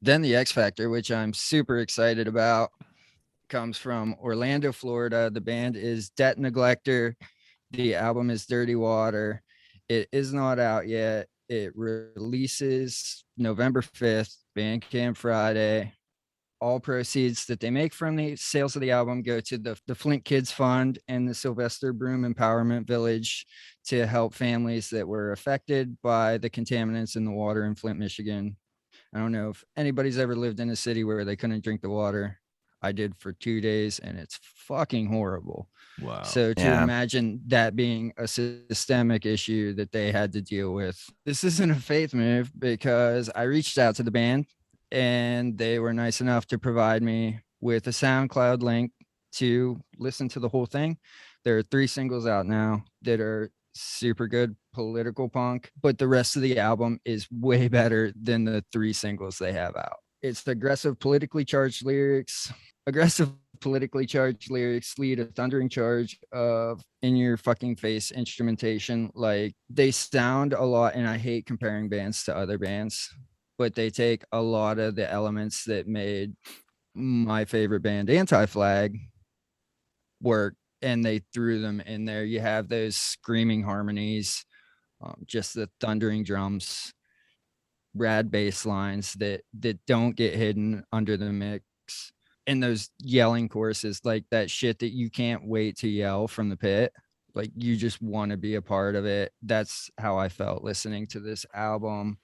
Then the X Factor, which I'm super excited about, comes from Orlando, Florida. The band is Neglector. The album is Dirty Water. It is not out yet. It releases November 5th, Bandcamp Friday. All proceeds that they make from the sales of the album go to the Flint Kids Fund and the Sylvester Broom Empowerment Village to help families that were affected by the contaminants in the water in Flint, Michigan. I don't know if anybody's ever lived in a city where they couldn't drink the water. I did for 2 days, and it's fucking horrible. Wow. So to imagine that being a systemic issue that they had to deal with. This isn't a faith move because I reached out to the band and they were nice enough to provide me with a SoundCloud link to listen to the whole thing. There are 3 singles out now that are super good political punk, but the rest of the album is way better than the 3 singles they have out. It's aggressive politically charged lyrics. Aggressive politically charged lyrics lead a thundering charge of in your fucking face instrumentation. Like, they sound a lot, and I hate comparing bands to other bands, but they take a lot of the elements that made my favorite band, Anti-Flag, work, and they threw them in there. You have those screaming harmonies, just the thundering drums, rad bass lines that don't get hidden under the mix, and those yelling choruses, like that shit that you can't wait to yell from the pit. Like, you just want to be a part of it. That's how I felt listening to this album.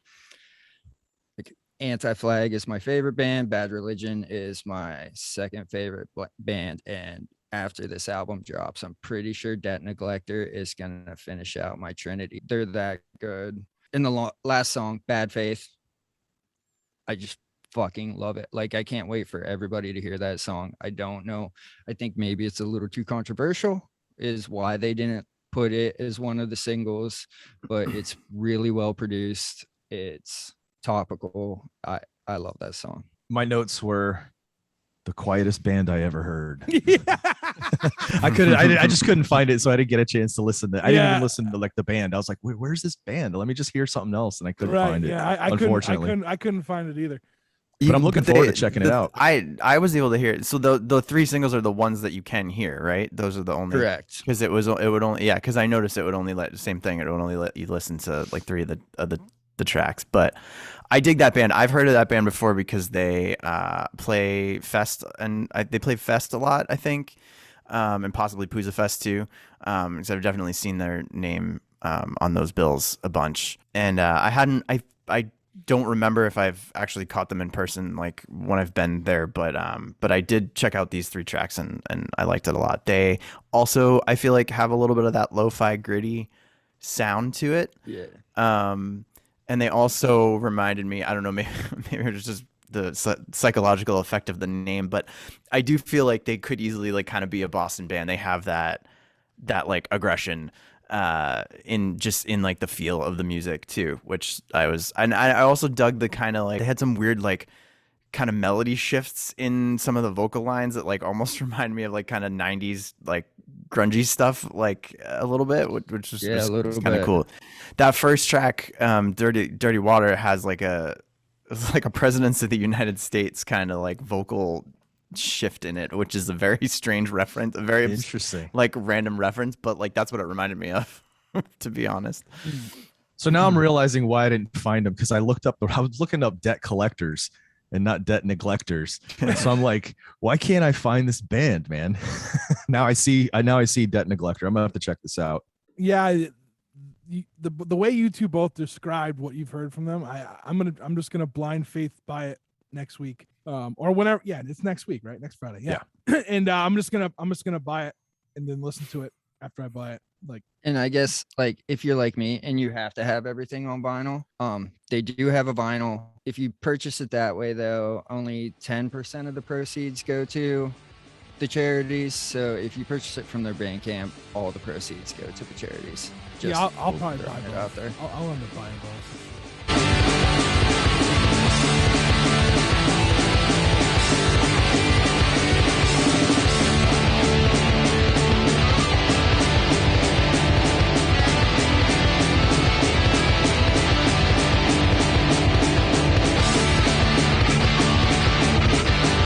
Like, Anti-Flag is my favorite band. Bad Religion is my second favorite band. And after this album drops, I'm pretty sure Neglector is going to finish out my trinity. They're that good. In the last song, Bad Faith, I just fucking love it. Like, I can't wait for everybody to hear that song. I don't know. I think maybe it's a little too controversial is why they didn't put it as one of the singles, but it's really well produced. It's topical. I love that song. My notes were the quietest band I ever heard. I just couldn't find it, so I didn't get a chance to listen to. I didn't even listen to like the band. I was like, where's this band? Let me just hear something else, and I couldn't find it. Yeah, unfortunately, I couldn't find it either. But I'm looking forward to checking it out. I was able to hear it. So the 3 singles are the ones that you can hear, right? Those are the only. Correct. Because it would only because I noticed it would only let the same thing. It would only let you listen to like 3 of the tracks. But I dig that band. I've heard of that band before because they play Fest, and they play Fest a lot, I think, and possibly Pooza Fest too. Because I've definitely seen their name on those bills a bunch, and I don't remember if I've actually caught them in person, like when I've been there, but I did check out these 3 tracks and I liked it a lot. They also, I feel like, have a little bit of that lo-fi gritty sound to it. Yeah. And they also reminded me, I don't know, maybe it was just the psychological effect of the name, but I do feel like they could easily like kind of be a Boston band. They have that like aggression in like the feel of the music too, which I also dug the kind of like, they had some weird like kind of melody shifts in some of the vocal lines that like almost remind me of like kind of 90s like grungy stuff, like a little bit, which was kind of cool. That first track, Dirty Water, has like it's like a Presidents of the United States kind of like vocal shift in it, which is a very strange reference, a very interesting like random reference, but like that's what it reminded me of, to be honest. So now I'm realizing why I didn't find them, because I was looking up debt collectors and not debt neglectors. And so I'm like, why can't I find this band, man? now I see Debt Neglector. I'm gonna have to check this out. Yeah, the way you two both described what you've heard from them, I'm just gonna blind faith buy it next week, or whenever. Yeah, it's next week, right? Next Friday. Yeah. And I'm just gonna buy it and then listen to it after I buy it. Like, and I guess like if you're like me and you have to have everything on vinyl, they do have a vinyl. If you purchase it that way, though, only 10% of the proceeds go to the charities. So if you purchase it from their Bandcamp, all the proceeds go to the charities. I'll probably buy it both. out there. I'll end up buying both.